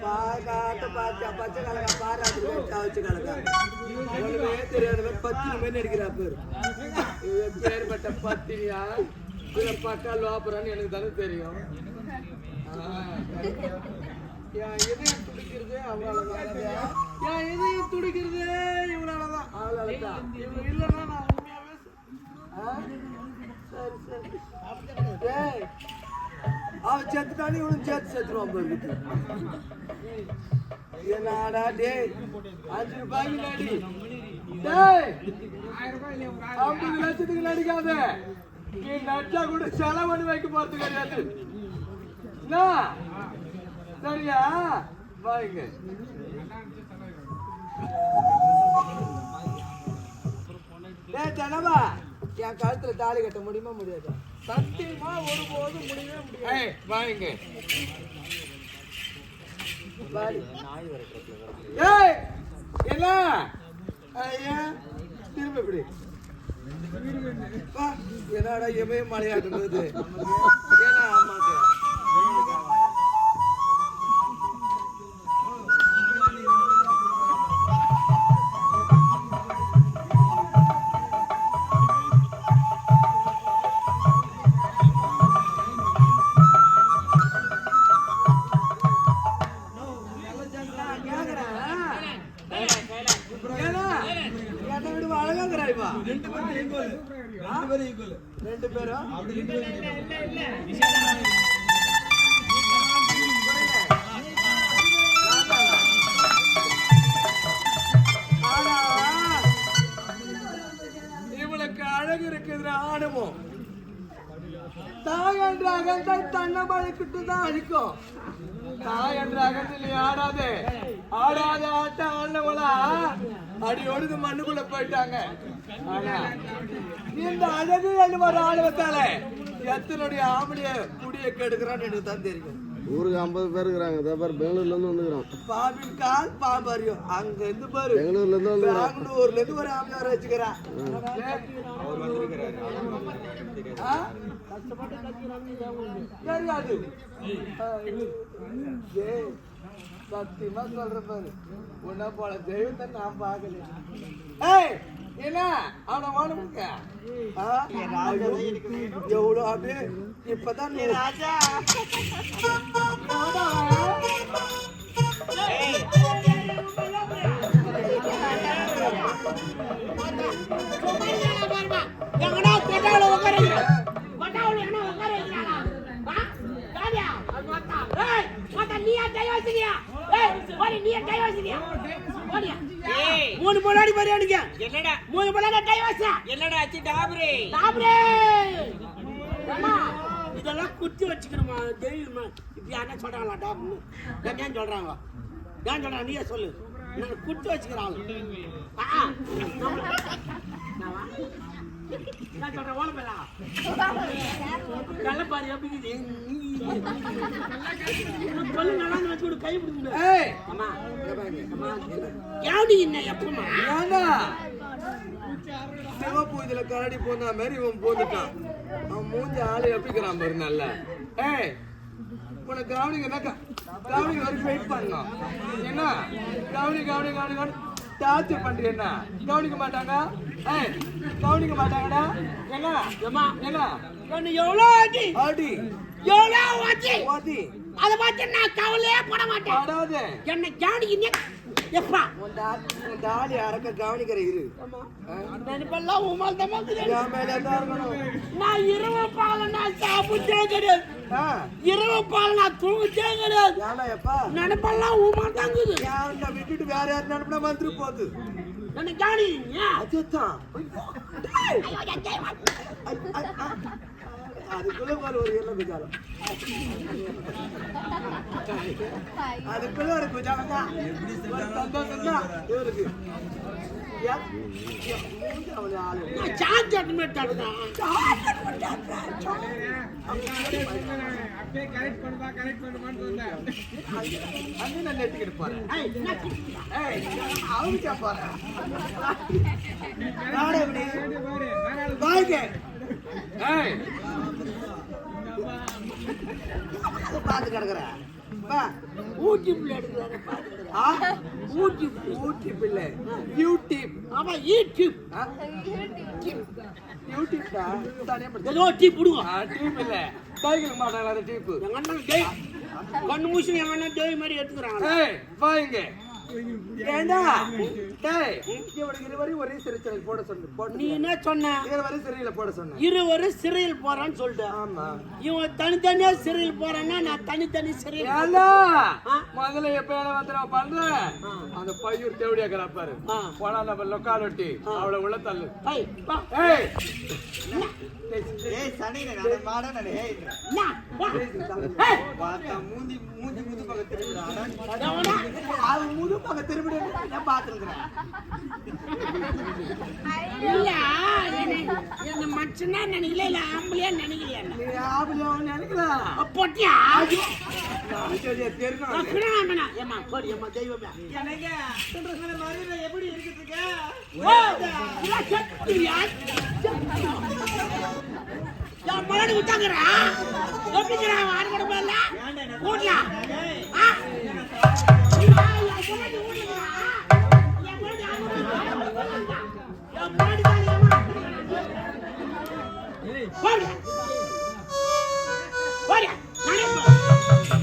பாக்காட்ட பாச்சா பச்சை கலக்கா பாராட்டு வச்சு கலக்கா ஒண்ணுமே தெரியாத பத்தினி மாதிரி நடிக்கிறா பேர் பேர்பட்ட பத்தினியா இதுல பக்கா லோப்பரான்னு எனக்கு தானே தெரியும். என் இதயம் துடிக்கிறது அவளாலதான், என் இதயம் துடிக்கிறது இவளாலதான், அவளாலதான். இவங்க இல்லைன்னா நான் உண்மையாவே சரி சரி அவன் செத்துட்டானே இவனும் சேர்த்து செத்துருவான் போயிருக்கு. என்னடா டேய் 5 ரூபாய்க்கு நடி டேய் 50 லட்சத்துக்கு நடிக்காத. நீ நட்டா கூட செலவு பண்ணி வைக்க போறது கிடையாது. சரியா வாங்க. டேய் தனவா என் கழுத்துல தாலி கட்ட முடியுமா முடியாது? சத்தியமா ஒருபோதும் முடியவே முடியாது. வாங்க என்ன ஐயா திரும்ப இப்படி என்னடா எமையும் மழையாட்டுறது ஏன்னா ஆமாங்க ரெண்டு பேரும் இவளுக்கு அழகு இருக்குது ஆணவம். தாய் என்ற அகந்தை தன்னை பழிக்கிட்டு தான் அழிக்கும். தாய் என்ற அகத்தில் ஆடாது ஆடாத ஆட்டம் ஆனவளா அடியோடு மண்ணுக்குள்ள போயிட்டாங்க. ஆனா இந்த அழகு ஒரு ஆணவத்தால எத்தனுடைய ஆம்பளைய குடிய கெடுக்கிறான்னு எனக்கு தான் தெரியும். ஊருக்கு 50 பேர் இருக்கிறாங்க. பெங்களூர்ல இருந்து வந்துக்கிறோம். பாபின் கால் பாம்பறியும் அங்க இருந்து பாரு. பெங்களூர்ல இருந்து பெங்களூர்ல இருந்து ஒரு ஆம்பளை வச்சுக்கிறான். தெரியாது சத்தியமா சொல்ற பாரு உன்ன போல தெய்வத்தை நான் பாக்கல. என்ன அவனை வாணுங்க எவ்வளோ அப்படியே இப்பதான் நீ ராஜா மூணு பொண்ணாடி மரியாதைங்க என்னடா 3 பொண்ணாடி டைவர்ஸ் என்னடா ஆச்சு டாப்ரே டாப்ரே அம்மா இதெல்லாம் குத்தி வச்சுக்கணுமா தெய்வமா இப்படி என்ன சொல்றாங்களா டாப் ஏன் சொல்றாங்க ஏன் சொல்றாங்க நீயே சொல்லு நான் குத்தி வச்சுக்கிறாங்க நான் சொல்றேன் ஓலப்பலா நல்ல பாரு எப்படி பல்லு நல்லா வச்சு கை பிடிக்கணும். அம்மா யாவடி என்ன எப்பமா ஏண்டா சிவப்பு இதுல கரடி போன மாதிரி இவன் போந்துட்டான். அவன் மூஞ்சி ஆளு எப்பிக்கிறான் பாரு நல்லா. உனக்கு கவனிங்க கவனிங்க வரைக்கும் வெயிட் பண்ணணும். என்ன கவனி டார்ச்சர் பண்றீங்க கவனிக்க மாட்டாங்க. கவனிக்க மாட்டாங்கடா. என்ன எவ்வளோ அடி எவ்வளோ வாதி அதை பார்த்து நான் கவலையே பட மாட்டேன். என்ன கவனிக்க எப்பா தாடி அறக்க கவனிக்கிற இரு நினைப்பெல்லாம் உமால் நான் இரவு பால நான் சாப்பிட்டே கிடையாது. இரவு பால நான் தூங்கிட்டே கிடையாது. நினைப்பெல்லாம் உமால் தாங்குது. விட்டுட்டு வேற யாரும் நினைப்பா வந்துட்டு போகுது. என்ன கவனிங்க அதுதான் அதுக்குள்ள ஒரு எல்லாம் குஜாலம் அதுக்குள்ள ஒரு குஜாலம் தான் சந்தோஷம் தான் இவருக்கு. நெட்டிக்கிட்டு போறேன் அவங்க போறேன் பாய்க்கு பார்த்து கிடக்குறேன் ஊட்டி பிள்ளை எடுக்கிறாரு ஊட்டி பிள்ளை யூடியூப் ஆமா யூடியூப் யூடியூப்டா தானே ஏதோ டீப் விடுவோம் டீப் இல்ல சைக்கிள் மாட்டாங்களா அந்த டீப் எங்க அண்ணன் டேய் கண்ணு மூசி எங்க அண்ணன் டேய் மாதிரி எடுத்துக்கிறாங்க ஏய் வாங்க ஏண்டா டேய் இவனுக்கு இருவரையும் ஒரே சிறைச்சாலையில் போட சொன்ன நீ என்ன சொன்ன இருவரையும் சிறையில் போட சொன்ன இருவரும் சிறையில் போறான்னு சொல்லிட்டு ஆமா இவன் தனித்தனியா சிறையில் போறான்னா நான் தனித்தனி சிறையில் ஏண்டா முதல்ல எப்ப ஏழை வந்து நான் பண்றேன் அந்த பையூர் தேவடியா கிடப்பாரு போனா நம்ம லொக்கால் ஒட்டி அவளை உள்ள தள்ளு ஏய் வா ஏய் ஏய் சனினே நான் மாடனே ஏய் நா வா வாடா மூஞ்சி பக்கத்துல திரும்பிடா டவனா அது முழு பக்கம் திரும்பி நான் பாத்துக்கிறேன் இல்ல என்ன மச்சனா நினைக்கல இல்ல ஆம்பளையா நினைக்கலையா நீ ஆபலியா நினைக்கலாம் பொட்டியா தெரியும் அக்கறாமனா ஏமா போடி ஏமா தெய்வமே எனக்கு இந்த மாதிரி எப்படி இருக்குதுங்க ஓ இல்ல செத்துறியா யா மரடி உட்டாங்கறா எப்படிங்கறா ஆறு கூட போல கூட்லா ஆ யா மரடி ஊடுங்கறா யா மரடி ஆடுறா யா மரடி தாலியமா ஏய் போடி போடி நானே